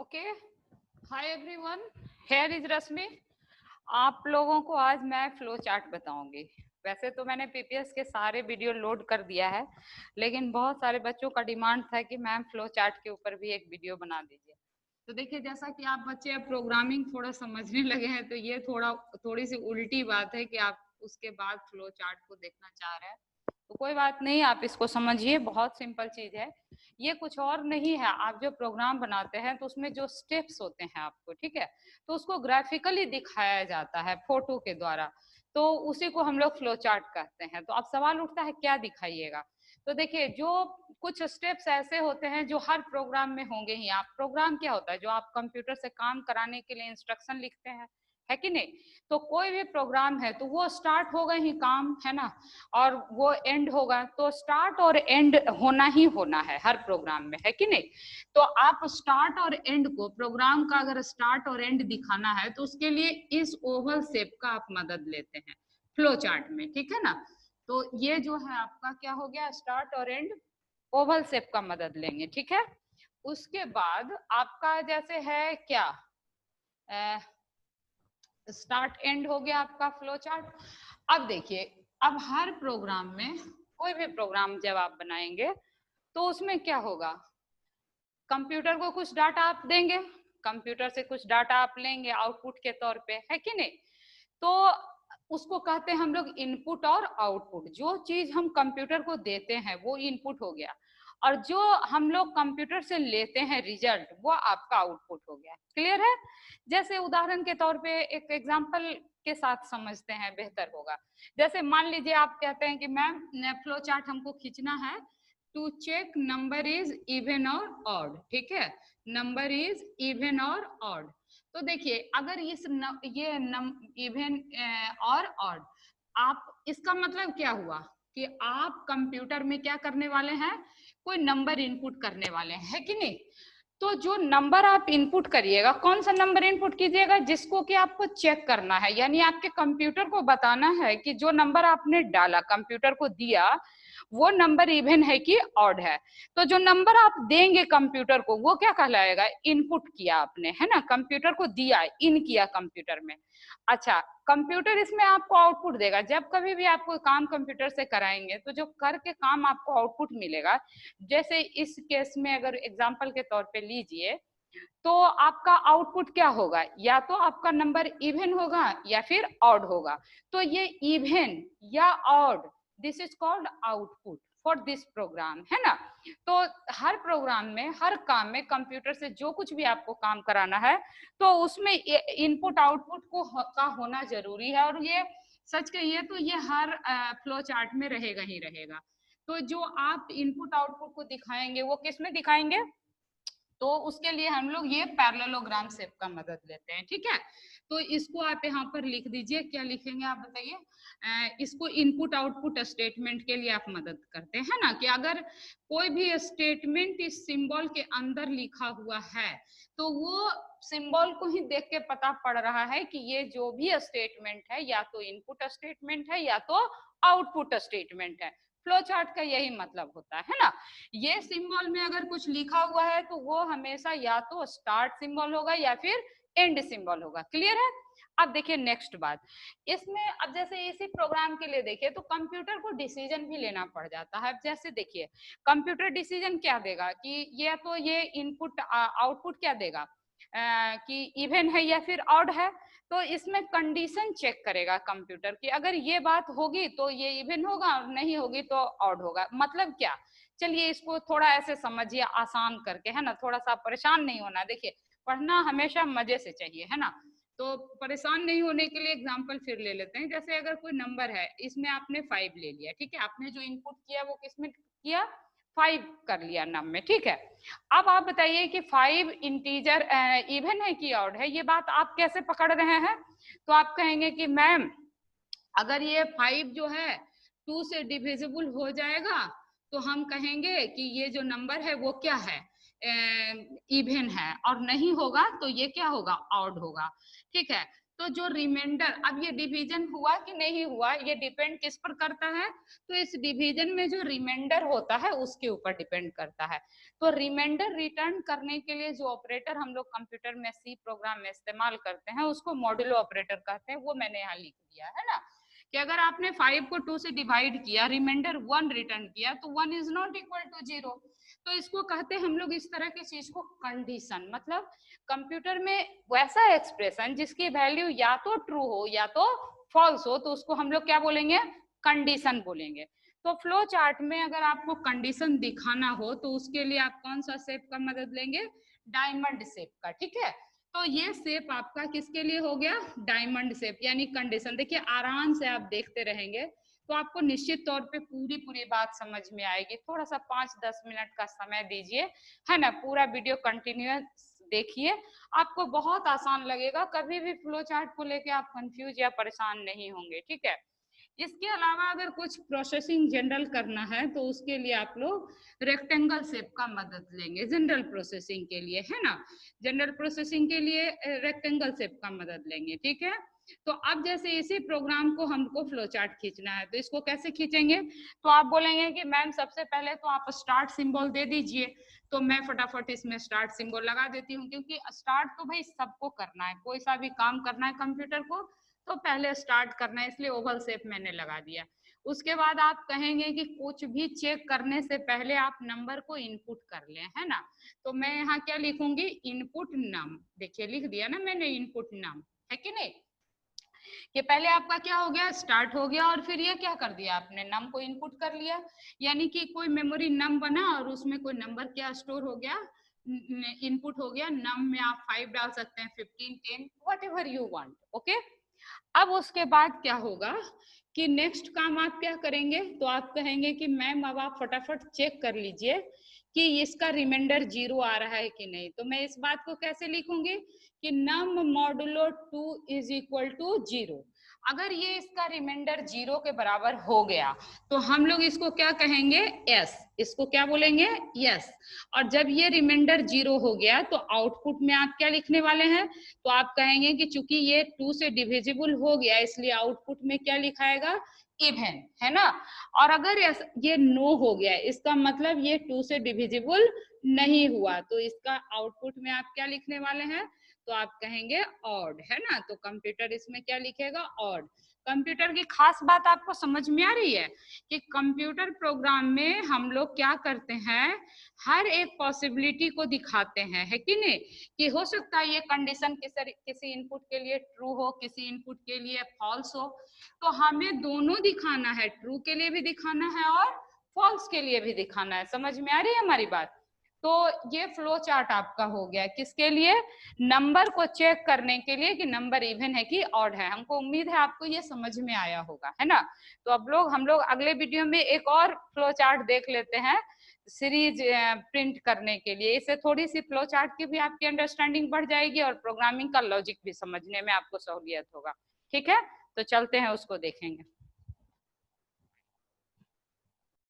Okay, hi everyone, here is Rashmi. आप लोगों को आज मैं फ्लो चार्ट बताऊंगी। वैसे तो मैंने पीपीएस के सारे वीडियो लोड कर दिया है, लेकिन बहुत सारे बच्चों का डिमांड था कि मैम फ्लो चार्ट के ऊपर भी एक वीडियो बना दीजिए। तो देखिए, जैसा कि आप बच्चे अब प्रोग्रामिंग थोड़ा समझने लगे हैं, तो ये थोड़ी सी उल्टी बात है कि आप उसके बाद फ्लो चार्ट को देखना चाह रहे हैं। तो कोई बात नहीं, आप इसको समझिए, बहुत सिंपल चीज है। ये कुछ और नहीं है, आप जो प्रोग्राम बनाते हैं तो उसमें जो स्टेप्स होते हैं आपको, ठीक है, तो उसको ग्राफिकली दिखाया जाता है फोटो के द्वारा। तो उसी को हम लोग फ्लो चार्ट कहते हैं। तो अब सवाल उठता है क्या दिखाइएगा। तो देखिए, जो कुछ स्टेप्स ऐसे होते हैं जो हर प्रोग्राम में होंगे ही। आप प्रोग्राम क्या होता है, जो आप कंप्यूटर से काम कराने के लिए इंस्ट्रक्शन लिखते हैं, है कि नहीं। तो कोई भी प्रोग्राम है तो वो स्टार्ट होगा ही काम, है ना, और वो एंड होगा। तो स्टार्ट और एंड होना ही होना है हर प्रोग्राम में, है कि नहीं। तो आप स्टार्ट और एंड को, प्रोग्राम का अगर स्टार्ट और एंड दिखाना है तो उसके लिए इस ओवल शेप का आप मदद लेते हैं फ्लो चार्ट में, ठीक है ना। तो ये जो है आपका क्या हो गया, स्टार्ट और एंड ओवल शेप का मदद लेंगे, ठीक है। उसके बाद आपका जैसे है क्या, स्टार्ट एंड हो गया आपका फ्लो चार्ट। अब देखिए, अब हर प्रोग्राम में, कोई भी प्रोग्राम जब आप बनाएंगे तो उसमें क्या होगा, कंप्यूटर को कुछ डाटा आप देंगे, कंप्यूटर से कुछ डाटा आप लेंगे आउटपुट के तौर पे, है कि नहीं। तो उसको कहते हैं हम लोग इनपुट और आउटपुट। जो चीज हम कंप्यूटर को देते हैं वो इनपुट हो गया, और जो हम लोग कंप्यूटर से लेते हैं रिजल्ट, वो आपका आउटपुट हो गया। क्लियर है। जैसे उदाहरण के तौर पे एक एग्जांपल के साथ समझते हैं, बेहतर होगा। जैसे मान लीजिए आप कहते हैं कि मैम फ्लो चार्ट हमको खींचना है to check number is even और ऑड, ठीक है, नंबर इज इवन और ऑड। तो देखिए, अगर ये इवन और ऑड, आप इसका मतलब क्या हुआ कि आप कंप्यूटर में क्या करने वाले हैं, कोई नंबर इनपुट करने वाले हैं, है कि नहीं। तो जो नंबर आप इनपुट करिएगा, कौन सा नंबर इनपुट कीजिएगा, जिसको कि आपको चेक करना है, यानी आपके कंप्यूटर को बताना है कि जो नंबर आपने डाला, कंप्यूटर को दिया, वो नंबर इवन है कि ऑड है। तो जो नंबर आप देंगे कंप्यूटर को, वो क्या कहलाएगा, इनपुट किया आपने, है ना, कंप्यूटर को दिया, इन किया कंप्यूटर में। अच्छा, कंप्यूटर इसमें आपको आउटपुट देगा। जब कभी भी आप कोई काम कंप्यूटर से कराएंगे तो जो करके काम आपको आउटपुट मिलेगा, जैसे इस केस में अगर एग्जांपल के तौर पे लीजिए, तो आपका आउटपुट क्या होगा, या तो आपका नंबर इवन होगा या फिर ऑड होगा। तो ये इवन या odd, this is called output for this program, है ना। तो हर प्रोग्राम में, हर काम में कंप्यूटर से जो कुछ भी आपको काम कराना है, तो उसमें इनपुट आउटपुट का होना जरूरी है। और ये सच कहिए तो ये हर फ्लो चार्ट में रहेगा ही रहेगा। तो जो आप इनपुट आउटपुट को दिखाएंगे वो किस में दिखाएंगे, तो उसके लिए हम लोग ये पैरेललोग्राम शेप का मदद लेते हैं, ठीक है। तो इसको आप यहाँ पर लिख दीजिए, क्या लिखेंगे आप बताइए। इसको इनपुट आउटपुट स्टेटमेंट के लिए आप मदद करते हैं ना, कि अगर कोई भी स्टेटमेंट इस सिंबल के अंदर लिखा हुआ है तो वो सिंबल को ही देख के पता पड़ रहा है कि ये जो भी स्टेटमेंट है या तो इनपुट स्टेटमेंट है या तो आउटपुट स्टेटमेंट है। फ्लो चार्ट का यही मतलब होता है ना। ये सिंबल में अगर कुछ लिखा हुआ है तो वो हमेशा या तो स्टार्ट सिंबल होगा या फिर एंड सिंबल होगा। क्लियर है। अब देखिए नेक्स्ट बात, इसमें अब जैसे इसी प्रोग्राम के लिए देखिए तो कंप्यूटर को डिसीजन भी लेना पड़ जाता है। अब जैसे देखिए, कंप्यूटर डिसीजन क्या देगा कि ये तो ये इनपुट आउटपुट क्या देगा, कि इवन है या फिर ऑड है। तो इसमें कंडीशन चेक करेगा कंप्यूटर की, अगर ये बात होगी तो ये इवन होगा और नहीं होगी तो ऑड होगा। मतलब क्या, चलिए इसको थोड़ा ऐसे समझिए आसान करके, है ना, थोड़ा सा परेशान नहीं होना। देखिए, पढ़ना हमेशा मजे से चाहिए, है ना। तो परेशान नहीं होने के लिए एग्जांपल फिर ले लेते हैं। जैसे अगर कोई नंबर है, इसमें आपने 5 ले लिया, ठीक है, आपने जो इनपुट किया वो किसमें किया, 5 कर लिया नम में, ठीक है। अब आप बताइए कि 5 इंटीजर इवन है कि ऑड है, ये बात आप कैसे पकड़ रहे हैं। तो आप कहेंगे कि मैम अगर ये 5 जो है 2 से डिविजिबल हो जाएगा तो हम कहेंगे कि ये जो नंबर है वो क्या है, इवन है, और नहीं होगा तो ये क्या होगा, ऑड होगा, ठीक है। तो जो रिमाइंडर, अब ये डिवीजन हुआ कि नहीं हुआ ये डिपेंड किस पर करता है, तो इस डिवीजन में जो रिमाइंडर होता है उसके ऊपर डिपेंड करता है। तो रिमाइंडर रिटर्न करने के लिए जो ऑपरेटर हम लोग कंप्यूटर में सी प्रोग्राम में इस्तेमाल करते हैं उसको मॉड्यूलो ऑपरेटर कहते हैं, वो मैंने यहाँ लिख दिया है ना, कि अगर आपने 5 को 2 से डिवाइड किया, रिमाइंडर 1 रिटर्न किया, तो 1 इज नॉट इक्वल टू 0। तो इसको कहते हैं हम लोग इस तरह की चीज को कंडीशन, मतलब कंप्यूटर में वैसा एक्सप्रेशन जिसकी वैल्यू या तो ट्रू हो या तो फॉल्स हो, तो उसको हम लोग क्या बोलेंगे, कंडीशन बोलेंगे। तो फ्लो चार्ट में अगर आपको कंडीशन दिखाना हो तो उसके लिए आप कौन सा शेप का मदद लेंगे, डायमंड शेप का, ठीक है। तो ये शेप आपका किसके लिए हो गया, डायमंड शेप, यानी कंडीशन। देखिए आराम से आप देखते रहेंगे तो आपको निश्चित तौर पे पूरी बात समझ में आएगी। थोड़ा सा 5-10 मिनट का समय दीजिए, है ना, पूरा वीडियो कंटिन्यूअस देखिए, आपको बहुत आसान लगेगा, कभी भी फ्लो चार्ट को लेके आप कंफ्यूज या परेशान नहीं होंगे, ठीक है। इसके अलावा अगर कुछ प्रोसेसिंग जनरल करना है तो उसके लिए आप लोग रेक्टेंगल शेप का मदद लेंगे जनरल प्रोसेसिंग के लिए, है ना, जनरल प्रोसेसिंग के लिए रेक्टेंगल शेप का मदद लेंगे, ठीक है। तो अब जैसे इसी प्रोग्राम को हमको फ्लो चार्ट खींचना है, तो इसको कैसे खींचेंगे, तो आप बोलेंगे कि मैम सबसे पहले तो आप स्टार्ट सिंबल दे दीजिए, तो मैं फटाफट इसमें स्टार्ट सिंबल लगा देती हूँ, क्योंकि स्टार्ट तो भाई सबको करना है, कोई सा भी काम करना है कंप्यूटर को तो पहले स्टार्ट करना है, इसलिए ओवल शेप मैंने लगा दिया। उसके बाद आप कहेंगे कि कुछ भी चेक करने से पहले आप नंबर को इनपुट कर लें, है ना, तो मैं यहाँ क्या लिखूंगी, इनपुट नम, देखिए लिख दिया ना मैंने इनपुट नम, है कि नहीं, कि पहले आपका क्या हो गया, स्टार्ट हो गया, और फिर ये क्या कर दिया आपने, नम को इनपुट कर लिया, यानी कि कोई मेमोरी नम बना और उसमें कोई नंबर क्या स्टोर हो गया, इनपुट हो गया। नम में आप 5 डाल सकते हैं, 15, 10, what ever you want, okay. अब उसके बाद क्या होगा कि नेक्स्ट काम आप क्या करेंगे, तो आप कहेंगे कि मैम अब आप फटाफट चेक कर लीजिए कि इसका रिमाइंडर 0 आ रहा है कि नहीं। तो मैं इस बात को कैसे लिखूंगी कि नम मॉडुलो 2 इज इक्वल टू 0। अगर ये इसका रिमाइंडर 0 के बराबर हो गया तो हम लोग इसको क्या कहेंगे, यस, इसको क्या बोलेंगे, यस। और जब ये रिमाइंडर 0 हो गया तो आउटपुट में आप क्या लिखने वाले हैं, तो आप कहेंगे कि चूंकि ये 2 से डिविजिबल हो गया इसलिए आउटपुट में क्या लिखाएगा, इवन, है ना। और अगर ये नो हो गया इसका मतलब ये 2 से डिविजिबल नहीं हुआ, तो इसका आउटपुट में आप क्या लिखने वाले हैं, तो आप कहेंगे ऑड, है ना। तो कंप्यूटर इसमें क्या लिखेगा, ऑड। कंप्यूटर की खास बात आपको समझ में आ रही है कि कंप्यूटर प्रोग्राम में हम लोग क्या करते हैं, हर एक पॉसिबिलिटी को दिखाते हैं, है कि नहीं, कि हो सकता है ये कंडीशन किसी इनपुट के लिए ट्रू हो, किसी इनपुट के लिए फॉल्स हो, तो हमें दोनों दिखाना है, ट्रू के लिए भी दिखाना है और फॉल्स के लिए भी दिखाना है। समझ में आ रही है हमारी बात। तो ये फ्लो चार्ट आपका हो गया किसके लिए, नंबर को चेक करने के लिए कि नंबर इवन है कि ऑड है। हमको उम्मीद है आपको ये समझ में आया होगा, है ना। तो अब हम लोग अगले वीडियो में एक और फ्लो चार्ट देख लेते हैं सीरीज प्रिंट करने के लिए। इससे थोड़ी सी फ्लो चार्ट की भी आपकी अंडरस्टैंडिंग बढ़ जाएगी और प्रोग्रामिंग का लॉजिक भी समझने में आपको सहूलियत होगा, ठीक है। तो चलते हैं उसको देखेंगे।